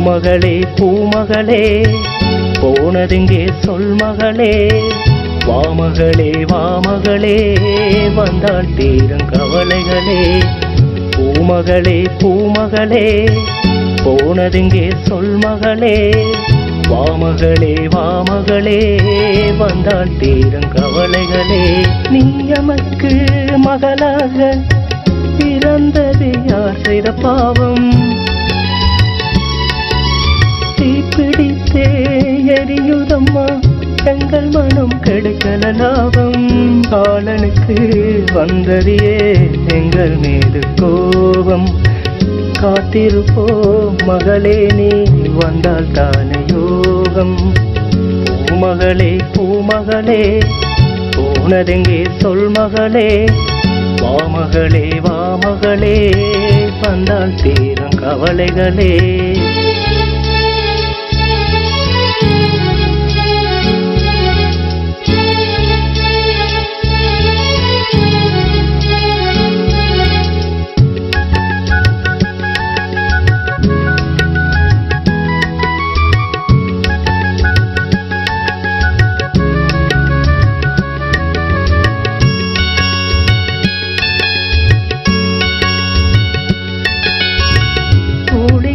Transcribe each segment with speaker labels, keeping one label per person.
Speaker 1: பூமகளே பூமகளே போனதெங்கே சொல் மகளே, வாமகளே வாமகளே வந்தால் தீரும் கவலைகளே. பூமகளே பூமகளே போனதெங்கே சொல் மகளே, வாமகளே வாமகளே வந்தால் தீரும் கவலைகளே. நீ எமக்கு மகளாக பிறந்தது யார் செய்த பாவம், தீப்பிடித்தே எரியுதம்மா எங்கள் மனம் கெடுக்கல லாபம். காலனுக்கு வந்தறியே எங்கள் மீது கோபம், காத்திருப்போம் மகளே நீ வந்தால் தானே யோகம். பூமகளே பூமகளே போனதெங்கே சொல் மகளே, வாமகளே வாமகளே வந்தால் தீரும் கவலைகளே.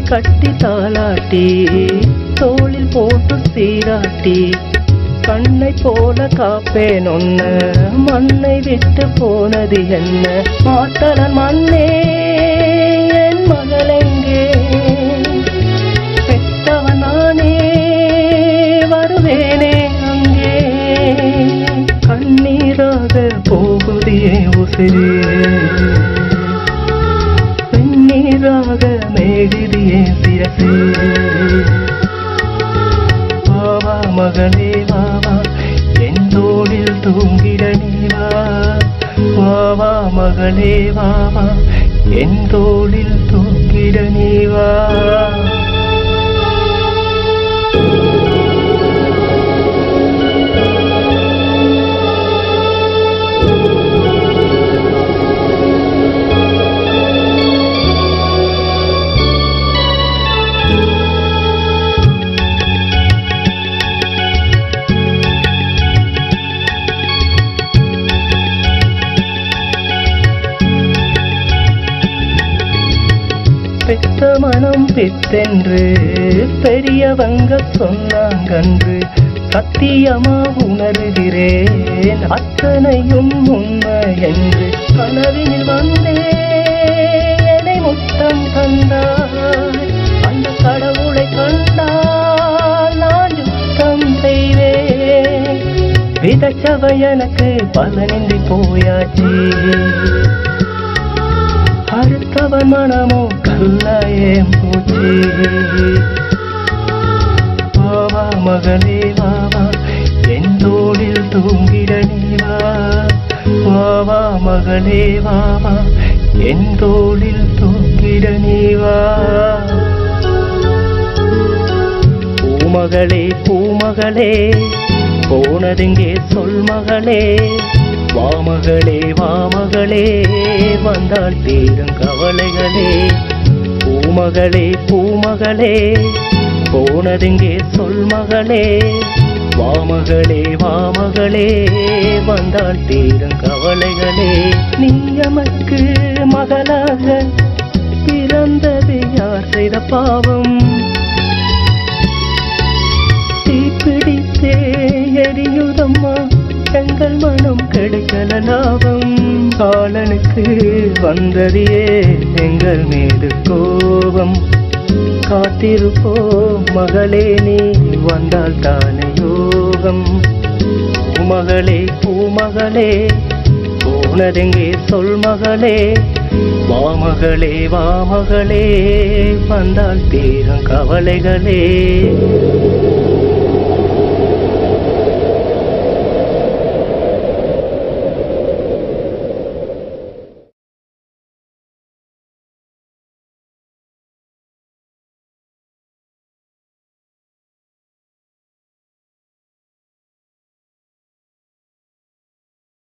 Speaker 1: கட்டி தாளாட்டி தோளில் போட்டு சீராட்டி, கண்ணை போல காப்பேன் ஒன்ன மண்ணை விட்டு போனது என்ன. மாத்தலன் மண்ணே என் மகளெங்கே, பெற்றவன் நானே வருவேனே அங்கே. கண்ணீராக போகுதியே உசிரே, நீராக மேடிதியே சிரசே. வாவா மகளே வாவா என் தோளில் தூங்கிட நீவா, வாவா மகளே வாவா என் தோளில் தூங்கிட நீவா. பெத்த மனம் பித்தென்று பெரியவங்க சொன்னாங்கன்று, சத்தியமா உணர்கிறேன் அத்தனையும் உண்மை என்று. கனவினில் வந்தே என்னை முத்தம் தந்தார், அந்த கடவுளை கண்டால் நான் யுத்தம் செய்வேன். விதச்சவை எனக்கு பலனின்றி போயாச்சு, அடுத்தவன் மனமோ கல்லாயம் போச்சு. வாவா மகளே வாவா என் தோளில் தூங்கிட நீவா, வாவா மகளே வாவா என் தோளில் தூங்கிட நீவா. பூமகளே பூமகளே போனதெங்கே சொல் மகளே, வாமகளே வாமகளே வந்தால் தீரும் கவலைகளே. பூமகளே பூமகளே போனதெங்கே சொல் மகளே, வாமகளே வாமகளே வந்தால் தீரும் கவலைகளே. நீ எமக்கு மகளாக பிறந்தது யார் செய்த பாவம், தீப்பிடித்தே எரியுதம்மா எங்கள் மனம் கெடுக்கல லாபம். காலனுக்கு வந்தறியே எங்கள் மீது கோபம், காத்திருப்போம் மகளே நீ வந்தால் தானே யோகம். பூமகளே பூமகளே போனதெங்கே சொல் மகளே, வாமகளே வாமகளே வந்தால் தீரும் கவலைகளே.